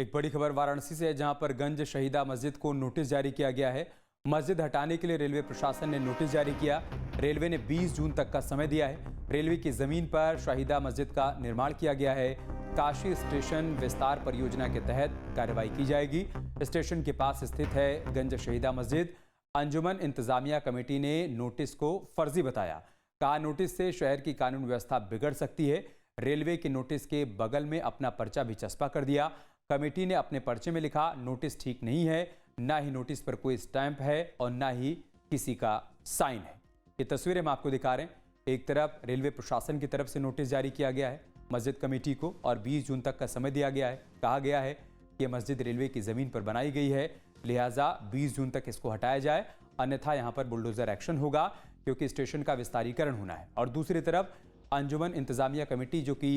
एक बड़ी खबर वाराणसी से है, जहां पर गंज शहीदा मस्जिद को नोटिस जारी किया गया है। मस्जिद हटाने के लिए रेलवे प्रशासन ने नोटिस जारी किया। रेलवे ने 20 जून तक का समय दिया है। रेलवे की जमीन पर शहीदा मस्जिद का निर्माण किया गया है। काशी स्टेशन विस्तार परियोजना के तहत कार्रवाई की जाएगी। स्टेशन के पास स्थित है गंज शहीदा मस्जिद। अंजुमन इंतजामिया कमेटी ने नोटिस को फर्जी बताया। कहा, नोटिस से शहर की कानून व्यवस्था बिगड़ सकती है। रेलवे के नोटिस के बगल में अपना पर्चा भी चस्पा कर दिया। कमेटी ने अपने पर्चे में लिखा, नोटिस ठीक नहीं है, ना ही नोटिस पर कोई स्टैंप है और ना ही किसी का साइन है। ये तस्वीरें हम आपको दिखा रहे हैं। एक तरफ रेलवे प्रशासन की तरफ से नोटिस जारी किया गया है मस्जिद कमेटी को और 20 जून तक का समय दिया गया है। कहा गया है कि मस्जिद रेलवे की जमीन पर बनाई गई है, लिहाजा 20 जून तक इसको हटाया जाए, अन्यथा यहां पर बुलडोजर एक्शन होगा क्योंकि स्टेशन का विस्तारीकरण होना है। और दूसरी तरफ अंजुमन इंतजामिया कमेटी जो कि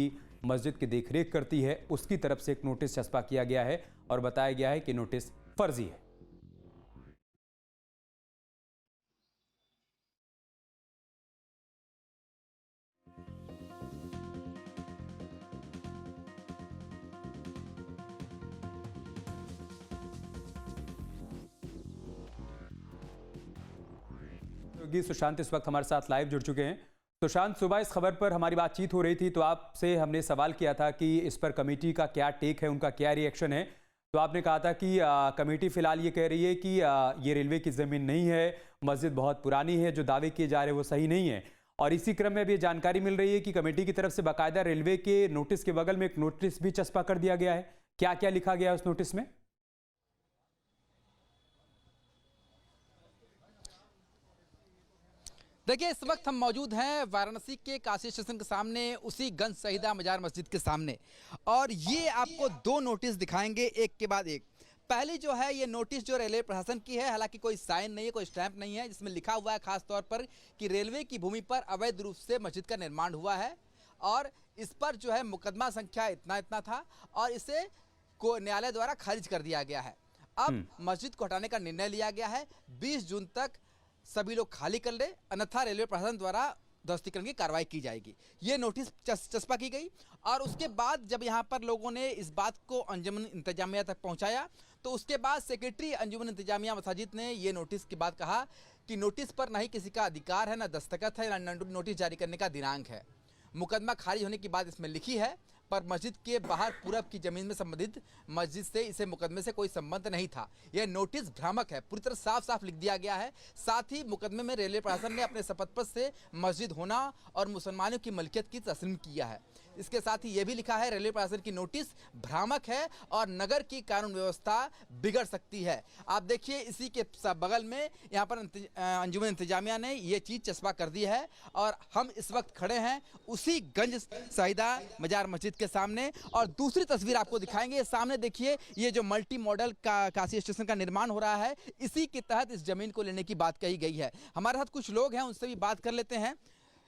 मस्जिद की देखरेख करती है, उसकी तरफ से एक नोटिस चस्पा किया गया है और बताया गया है कि नोटिस फर्जी है। सुशांत इस वक्त हमारे साथ लाइव जुड़ चुके हैं। सुशांत, सुबह इस खबर पर हमारी बातचीत हो रही थी तो आपसे हमने सवाल किया था कि इस पर कमेटी का क्या टेक है, उनका क्या रिएक्शन है। तो आपने कहा था कि कमेटी फिलहाल ये कह रही है कि ये रेलवे की ज़मीन नहीं है, मस्जिद बहुत पुरानी है, जो दावे किए जा रहे हैं वो सही नहीं है। और इसी क्रम में भी जानकारी मिल रही है कि कमेटी की तरफ से बाकायदा रेलवे के नोटिस के बगल में एक नोटिस भी चस्पा कर दिया गया है। क्या क्या लिखा गया है उस नोटिस में? देखिए, इस वक्त हम मौजूद हैं वाराणसी के काशी स्टेशन के सामने, उसी गंज शहीदा मजार मस्जिद के सामने, और ये आपको दो नोटिस दिखाएंगे एक के बाद एक। पहली जो है ये नोटिस जो रेलवे प्रशासन की है, हालांकि कोई साइन नहीं है, कोई स्टैंप नहीं है, जिसमें लिखा हुआ है खास तौर पर कि रेलवे की भूमि पर अवैध रूप से मस्जिद का निर्माण हुआ है और इस पर जो है मुकदमा संख्या इतना इतना था और इसे को न्यायालय द्वारा खारिज कर दिया गया है। अब मस्जिद को हटाने का निर्णय लिया गया है। 20 जून तक सभी लोग खाली कर ले, अन्यथा रेलवे प्रशासन द्वारा ध्वस्तीकरण की कार्रवाई की जाएगी। ये नोटिस चस्पा की गई और उसके बाद जब यहाँ पर लोगों ने इस बात को अंजुमन इंतजामिया तक पहुँचाया तो उसके बाद सेक्रेटरी अंजुमन इंतजामिया मसाजिद ने ये नोटिस के बाद कहा कि नोटिस पर ना ही किसी का अधिकार है, ना दस्तखत है, ना नोटिस जारी करने का दिनांक है। मुकदमा खारिज होने की बात इसमें लिखी है, पर मस्जिद के बाहर पूरब की जमीन में संबंधित मस्जिद से इसे मुकदमे से कोई संबंध नहीं था। यह नोटिस भ्रामक है, पूरी तरह साफ साफ लिख दिया गया है। साथ ही मुकदमे में रेलवे प्रशासन ने अपने शपथ पत्र से मस्जिद होना और मुसलमानों की मलकियत की तस्लीम किया है। इसके साथ ही यह भी लिखा है रेलवे प्रशासन की नोटिस भ्रामक है और नगर की कानून व्यवस्था बिगड़ सकती है। आप देखिए, इसी के बगल में यहाँ पर अंजुमन इंतजामिया ने यह चीज़ चस्पा कर दी है और हम इस वक्त खड़े हैं उसी गंज शहीदा मजार मस्जिद के सामने। और दूसरी तस्वीर आपको दिखाएंगे। सामने देखिए, ये जो मल्टी मॉडल का काशी स्टेशन का निर्माण हो रहा है, इसी के तहत इस जमीन को लेने की बात कही गई है। हमारे साथ कुछ लोग हैं, उनसे भी बात कर लेते हैं।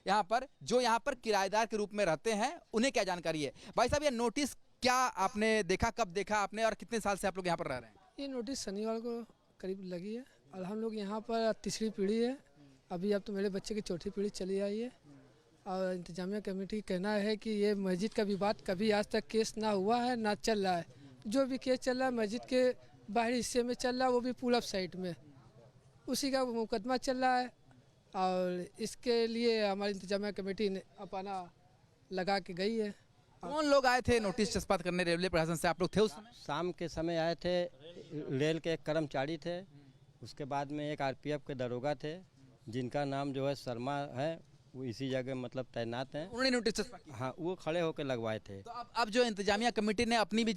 यहाँ पर जो यहाँ पर किराएदार के रूप में रहते हैं, उन्हें क्या जानकारी है? भाई साहब, ये नोटिस क्या आपने देखा, कब देखा आपने और कितने साल से आप लोग यहाँ पर रह रहे हैं? ये नोटिस शनिवार को करीब लगी है और हम लोग यहाँ पर तीसरी पीढ़ी है। अभी अब तो मेरे बच्चे की चौथी पीढ़ी चली आई है और इंतजामिया कमेटी का कहना है कि ये मस्जिद का विवाद कभी आज तक केस ना हुआ है ना चल रहा है। जो भी केस चल रहा है मस्जिद के बाहरी हिस्से में चल रहा है, वो भी पूरब साइड में, उसी का मुकदमा चल रहा है। और इसके लिए हमारी इंतजामिया कमेटी ने अपना लगा के गई है। कौन लोग आए थे नोटिस चस्पा करने रेलवे प्रशासन से? आप लोग थे उस समय? शाम के समय आए थे। रेल के एक कर्मचारी थे, उसके बाद में एक आरपीएफ के दरोगा थे जिनका नाम जो है शर्मा है, वो इसी जगह मतलब तैनात हैं। उन्होंने नोटिस चस्पा किया? हाँ, वो खड़े होकर लगवाए थे। तो अब जो इंतजामिया कमेटी ने अपनी भी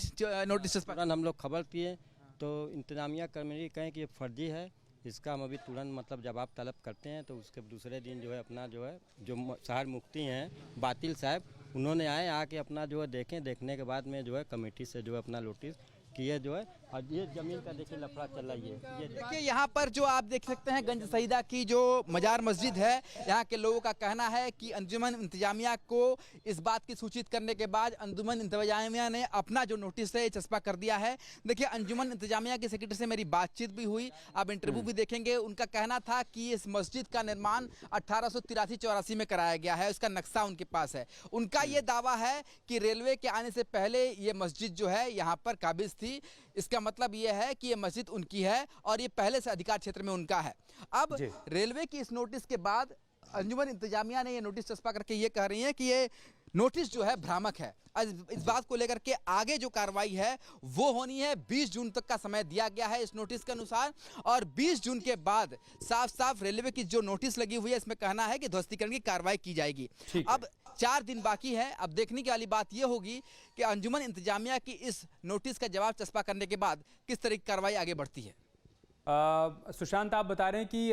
नोटिस चस्पा, तुरंत हम लोग खबर किए तो इंतजामिया कमेटी कहें कि ये फर्जी है, इसका हम अभी तुरंत मतलब जवाब तलब करते हैं। तो उसके दूसरे दिन जो है अपना जो है जो शहर मुफ्ती हैं बातिल साहब, उन्होंने आके अपना जो है देखने के बाद में जो है कमेटी से जो है अपना नोटिस किए जो है। और ये जमीन का देखिए लफड़ा चल रहा है। ये देखिए, यहाँ पर जो आप देख सकते हैं गंज शहीदा की जो मजार मस्जिद है, यहाँ के लोगों का कहना है कि अंजुमन इंतजामिया को इस बात की सूचित करने के बाद अंजुमन इंतजामिया ने अपना जो नोटिस है चस्पा कर दिया है। देखिए, अंजुमन इंतजामिया के सेक्रेटरी से मेरी बातचीत भी हुई, आप इंटरव्यू भी देखेंगे। उनका कहना था कि इस मस्जिद का निर्माण 1883-84 में कराया गया है, उसका नक्शा उनके पास है। उनका ये दावा है कि रेलवे के आने से पहले ये मस्जिद जो है यहाँ पर काबिज थी। इसका मतलब ये है कि ये मस्जिद उनकी है और ये पहले से अधिकार क्षेत्र में उनका है। अब जी। रेलवे की इस नोटिस के बाद अंजुमन इंतजामिया ने ये नोटिस चस्पा करके ये कह रही है कि ये नोटिस जो है भ्रामक है। इस बात को लेकर के आगे जो कार्रवाई है वो होनी है। 20 जून तक का समय दिया गया है इस नोटिस के अनुसार, और 20 जून के बाद साफ साफ रेलवे की जो नोटिस लगी हुई है इसमें कहना है कि ध्वस्तीकरण की कार्रवाई की जाएगी। अब 4 दिन बाकी है। अब देखने की वाली बात यह होगी कि अंजुमन इंतजामिया की इस नोटिस का जवाब चस्पा करने के बाद किस तरह की कार्रवाई आगे बढ़ती है। सुशांत, आप बता रहे हैं कि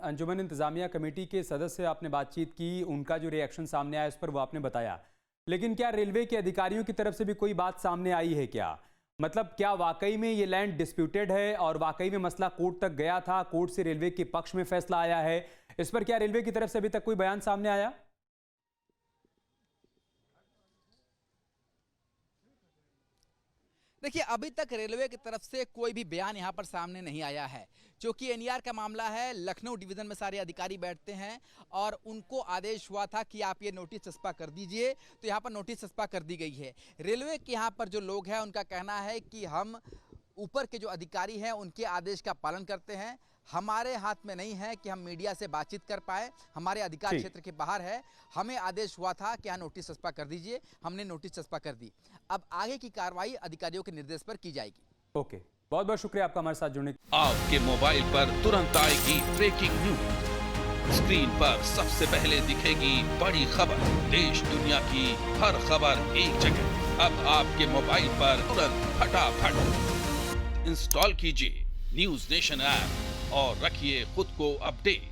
अंजुमन इंतजामिया कमेटी के सदस्य आपने बातचीत की, उनका जो रिएक्शन सामने आया उस पर वो आपने बताया, लेकिन क्या रेलवे के अधिकारियों की तरफ से भी कोई बात सामने आई है क्या? मतलब क्या वाकई में ये लैंड डिस्प्यूटेड है और वाकई में मसला कोर्ट तक गया था, कोर्ट से रेलवे के पक्ष में फैसला आया है? इस पर क्या रेलवे की तरफ से अभी तक कोई बयान सामने आया? देखिए, अभी तक रेलवे की तरफ से कोई भी बयान यहाँ पर सामने नहीं आया है। क्योंकि एनईआर का मामला है, लखनऊ डिवीजन में सारे अधिकारी बैठते हैं और उनको आदेश हुआ था कि आप ये नोटिस चस्पा कर दीजिए, तो यहाँ पर नोटिस चस्पा कर दी गई है। रेलवे के यहाँ पर जो लोग हैं उनका कहना है कि हम ऊपर के जो अधिकारी हैं उनके आदेश का पालन करते हैं। हमारे हाथ में नहीं है कि हम मीडिया से बातचीत कर पाए, हमारे अधिकार क्षेत्र के बाहर है। हमें आदेश हुआ था कि यहाँ नोटिस चस्पा कर दीजिए, हमने नोटिस चस्पा कर दी। अब आगे की कार्रवाई अधिकारियों के निर्देश पर की जाएगी। ओके, बहुत बहुत शुक्रिया आपका हमारे साथ जुड़ने। आपके मोबाइल पर तुरंत आएगी ब्रेकिंग न्यूज, स्क्रीन पर सबसे पहले दिखेगी बड़ी खबर, देश दुनिया की हर खबर एक जगह। अब आपके मोबाइल पर तुरंत फटाफट इंस्टॉल कीजिए न्यूज नेशन ऐप और रखिए खुद को अपडेट।